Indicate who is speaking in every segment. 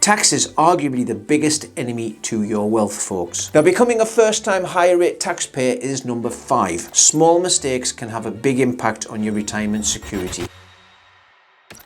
Speaker 1: Tax is arguably the biggest enemy to your wealth, folks. Now, becoming a first-time higher rate taxpayer is number 5. Small mistakes can have a big impact on your retirement security.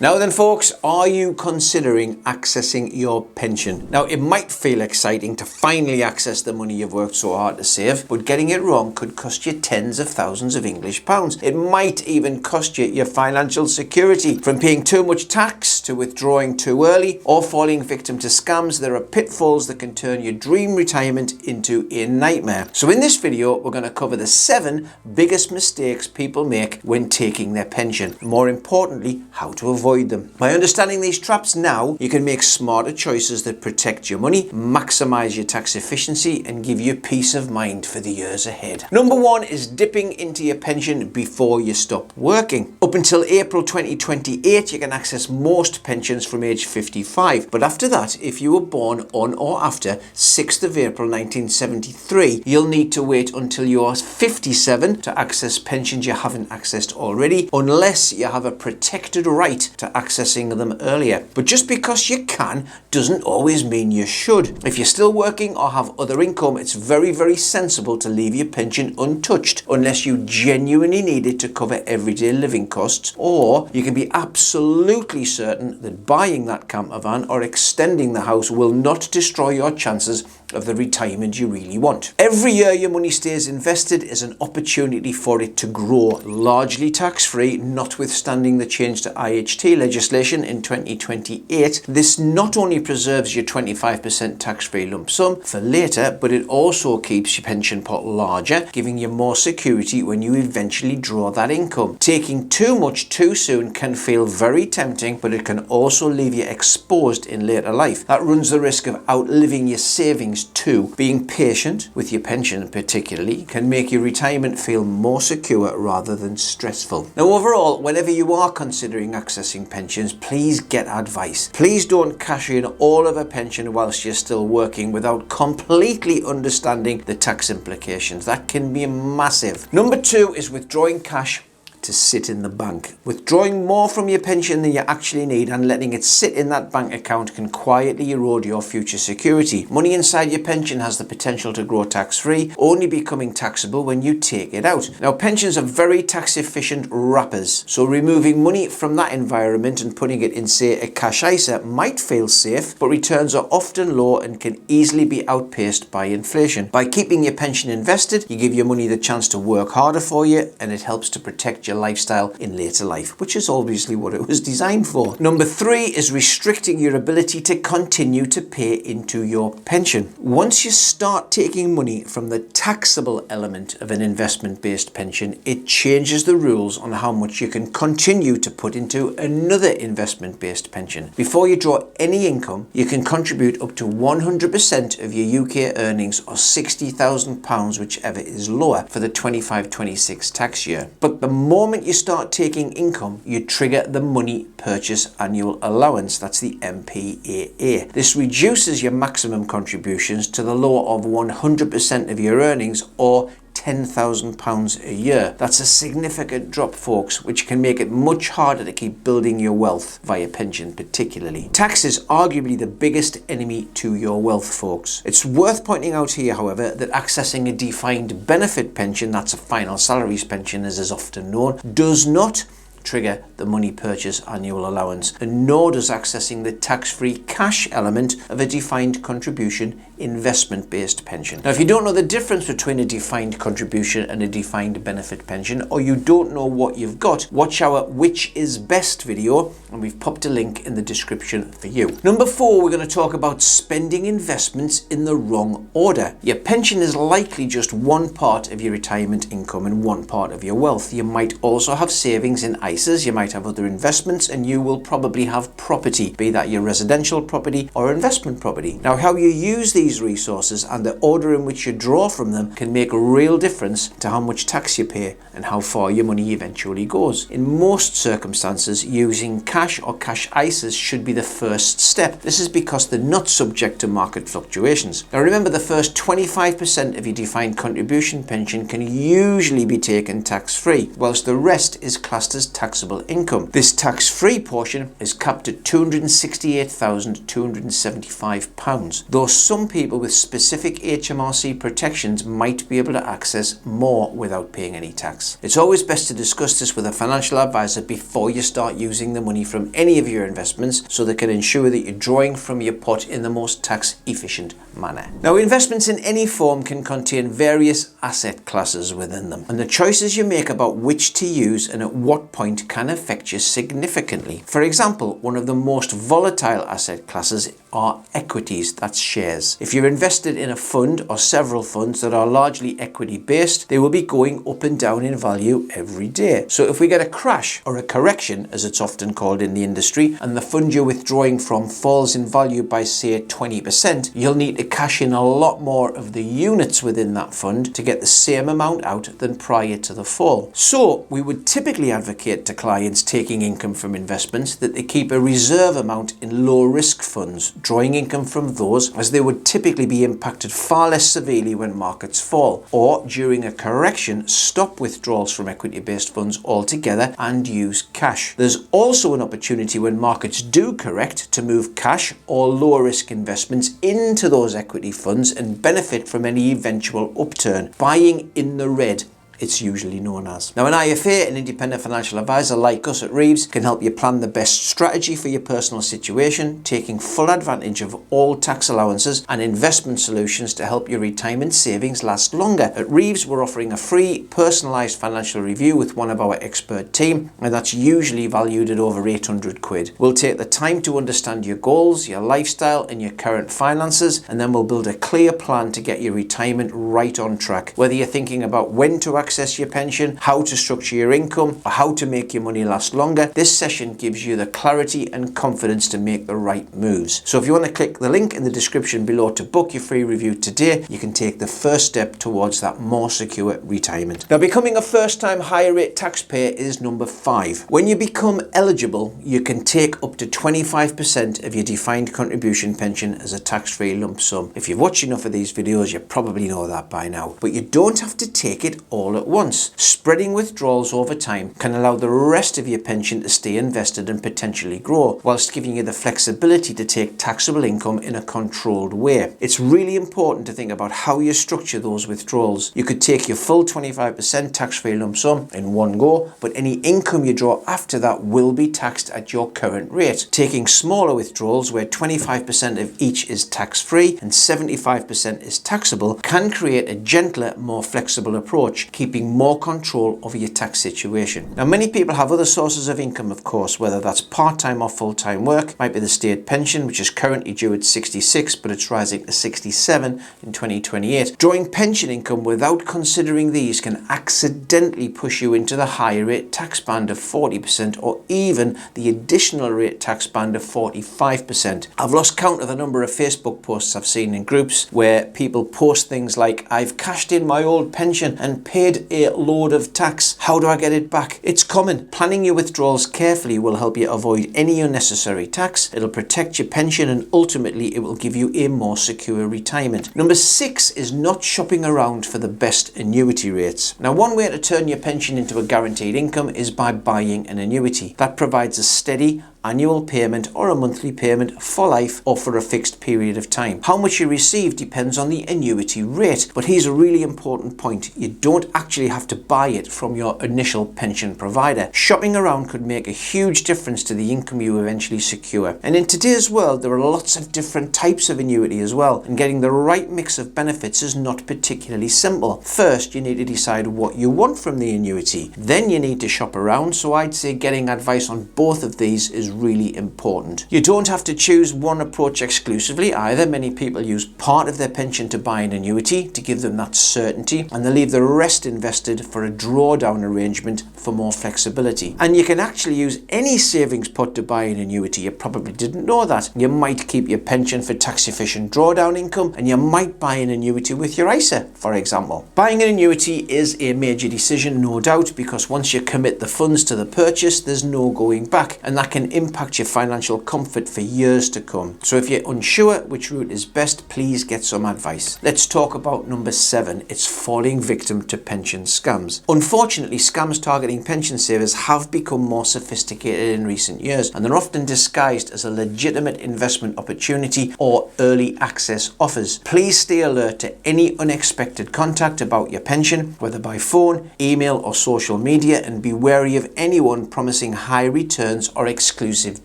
Speaker 1: Now then, folks, are you considering accessing your pension? Now, it might feel exciting to finally access the money you've worked so hard to save, but getting it wrong could cost you tens of thousands of English pounds. It might even cost you your financial security. From paying too much tax to withdrawing too early or falling victim to scams, there are pitfalls that can turn your dream retirement into a nightmare. So in this video, we're going to cover the 7 biggest mistakes people make when taking their pension. More importantly, how to avoid them. By understanding these traps now, you can make smarter choices that protect your money, maximize your tax efficiency, and give you peace of mind for the years ahead. Number 1 is dipping into your pension before you stop working. Up until April 2028, you can access most pensions from age 55. But after that, if you were born on or after 6th of April 1973, you'll need to wait until you are 57 to access pensions you haven't accessed already, unless you have a protected right to accessing them earlier. But just because you can doesn't always mean you should. If you're still working or have other income, it's very sensible to leave your pension untouched unless you genuinely need it to cover everyday living costs, or you can be absolutely certain that buying that camper van or extending the house will not destroy your chances of the retirement you really want. Every year your money stays invested is an opportunity for it to grow, largely tax-free, notwithstanding the change to IHT legislation in 2028. This not only preserves your 25% tax-free lump sum for later, but it also keeps your pension pot larger, giving you more security when you eventually draw that income. Taking too much too soon can feel very tempting, but it can also leave you exposed in later life. That runs the risk of outliving your savings too. Being patient with your pension particularly can make your retirement feel more secure rather than stressful. Now, overall, whenever you are considering accessing pensions, please get advice. Please don't cash in all of a pension whilst you're still working without completely understanding the tax implications. That can be massive. Number 2 is withdrawing cash to sit in the bank. Withdrawing more from your pension than you actually need and letting it sit in that bank account can quietly erode your future security. Money inside your pension has the potential to grow tax-free, only becoming taxable when you take it out. Now, pensions are very tax-efficient wrappers, so removing money from that environment and putting it in, say, a cash ISA might feel safe, but returns are often low and can easily be outpaced by inflation. By keeping your pension invested, you give your money the chance to work harder for you, and it helps to protect your lifestyle in later life, which is obviously what it was designed for. Number 3 is restricting your ability to continue to pay into your pension. Once you start taking money from the taxable element of an investment-based pension, it changes the rules on how much you can continue to put into another investment-based pension. Before you draw any income, you can contribute up to 100% of your UK earnings, or £60,000, whichever is lower, for the 25-26 tax year. But the moment you start taking income, you trigger the money purchase annual allowance. That's the MPAA. This reduces your maximum contributions to the low of 100% of your earnings, or £10,000 a year. That's a significant drop, folks, which can make it much harder to keep building your wealth via pension particularly. Tax is arguably the biggest enemy to your wealth, folks. It's worth pointing out here, however, that accessing a defined benefit pension, that's a final salaries pension as is often known, does not trigger the money purchase annual allowance, and nor does accessing the tax-free cash element of a defined contribution investment-based pension. Now, if you don't know the difference between a defined contribution and a defined benefit pension, or you don't know what you've got, watch our Which is Best video, and we've popped a link in the description for you. Number 4, we're going to talk about spending investments in the wrong order. Your pension is likely just one part of your retirement income and one part of your wealth. You might also have savings in ISAs, you might have other investments, and you will probably have property, be that your residential property or investment property. Now, how you use these resources and the order in which you draw from them can make a real difference to how much tax you pay and how far your money eventually goes. In most circumstances, using cash or cash ISAs should be the first step. This is because they're not subject to market fluctuations. Now, remember, the first 25% of your defined contribution pension can usually be taken tax-free, whilst the rest is classed as taxable income. This tax-free portion is capped at £268,275, though some people with specific HMRC protections might be able to access more without paying any tax. It's always best to discuss this with a financial advisor before you start using the money from any of your investments, so they can ensure that you're drawing from your pot in the most tax efficient manner. Now, investments in any form can contain various asset classes within them, and the choices you make about which to use and at what point can affect you significantly. For example, one of the most volatile asset classes are equities, that's shares. If you're invested in a fund or several funds that are largely equity based, they will be going up and down in value every day. So if we get a crash or a correction, as it's often called in the industry, and the fund you're withdrawing from falls in value by say 20%, you'll need to cash in a lot more of the units within that fund to get the same amount out than prior to the fall. So we would typically advocate to clients taking income from investments that they keep a reserve amount in low risk funds, drawing income from those, as they would typically be impacted far less severely when markets fall, or during a correction stop withdrawals from equity based funds altogether and use cash. There's also an opportunity when markets do correct to move cash or lower risk investments into those equity funds and benefit from any eventual upturn, buying in the red, it's usually known as. Now, an IFA, an independent financial advisor like us at Reeves, can help you plan the best strategy for your personal situation, taking full advantage of all tax allowances and investment solutions to help your retirement savings last longer. At Reeves, we're offering a free personalised financial review with one of our expert team, and that's usually valued at over 800 quid. We'll take the time to understand your goals, your lifestyle and your current finances, and then we'll build a clear plan to get your retirement right on track. Whether you're thinking about when to access your pension, how to structure your income, or how to make your money last longer, this session gives you the clarity and confidence to make the right moves. So if you want to click the link in the description below to book your free review today, you can take the first step towards that more secure retirement. Now, becoming a first-time higher rate taxpayer is number 5. When you become eligible, you can take up to 25% of your defined contribution pension as a tax-free lump sum. If you've watched enough of these videos, you probably know that by now. But you don't have to take it all at once. Spreading withdrawals over time can allow the rest of your pension to stay invested and potentially grow, whilst giving you the flexibility to take taxable income in a controlled way. It's really important to think about how you structure those withdrawals. You could take your full 25% tax-free lump sum in one go, but any income you draw after that will be taxed at your current rate. Taking smaller withdrawals where 25% of each is tax-free and 75% is taxable can create a gentler, more flexible approach, keeping more control over your tax situation. Now, many people have other sources of income, of course, whether that's part-time or full-time work. Might be the state pension, which is currently due at 66, but it's rising to 67 in 2028. Drawing pension income without considering these can accidentally push you into the higher rate tax band of 40% or even the additional rate tax band of 45%. I've lost count of the number of Facebook posts I've seen in groups where people post things like, "I've cashed in my old pension and paid a load of tax. How do I get it back?" It's common. Planning your withdrawals carefully will help you avoid any unnecessary tax. It'll protect your pension and ultimately it will give you a more secure retirement. Number 6 is not shopping around for the best annuity rates. Now, one way to turn your pension into a guaranteed income is by buying an annuity. That provides a steady annual payment or a monthly payment for life or for a fixed period of time. How much you receive depends on the annuity rate, but here's a really important point. You don't actually have to buy it from your initial pension provider. Shopping around could make a huge difference to the income you eventually secure. And in today's world, there are lots of different types of annuity as well, and getting the right mix of benefits is not particularly simple. First, you need to decide what you want from the annuity. Then you need to shop around, so I'd say getting advice on both of these is really important. You don't have to choose one approach exclusively either. Many people use part of their pension to buy an annuity to give them that certainty, and they leave the rest invested for a drawdown arrangement for more flexibility. And you can actually use any savings pot to buy an annuity. You probably didn't know that. You might keep your pension for tax efficient drawdown income, and you might buy an annuity with your ISA, for example. Buying an annuity is a major decision, no doubt, because once you commit the funds to the purchase, there's no going back, and that can impact your financial comfort for years to come. So if you're unsure which route is best, please get some advice. Let's talk about number 7. It's falling victim to pension scams. Unfortunately, scams targeting pension savers have become more sophisticated in recent years, and they're often disguised as a legitimate investment opportunity or early access offers. Please stay alert to any unexpected contact about your pension, whether by phone, email, or social media, and be wary of anyone promising high returns or exclusive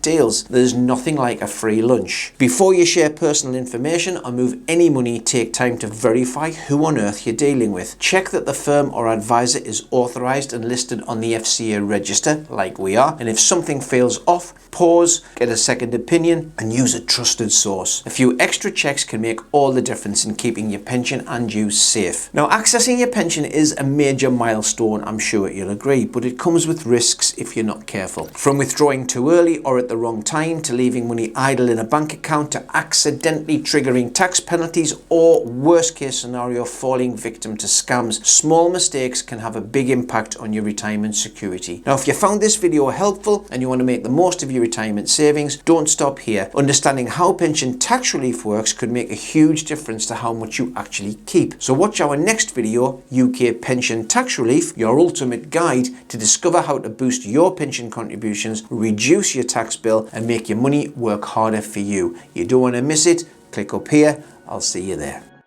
Speaker 1: deals. There's nothing like a free lunch. Before you share personal information or move any money, take time to verify who on earth you're dealing with. Check that the firm or advisor is authorized and listed on the FCA register, like we are, and if something feels off, pause, get a second opinion, and use a trusted source. A few extra checks can make all the difference in keeping your pension and you safe. Now, accessing your pension is a major milestone, I'm sure you'll agree, but it comes with risks if you're not careful. From withdrawing too early or at the wrong time, to leaving money idle in a bank account, to accidentally triggering tax penalties, or worst case scenario, falling victim to scams, small mistakes can have a big impact on your retirement security. Now, if you found this video helpful and you want to make the most of your retirement savings, don't stop here. Understanding how pension tax relief works could make a huge difference to how much you actually keep. So watch our next video, UK Pension Tax Relief, your ultimate guide to discover how to boost your pension contributions, reduce your tax bill, and make your money work harder for you. You don't want to miss it. Click up here. I'll see you there.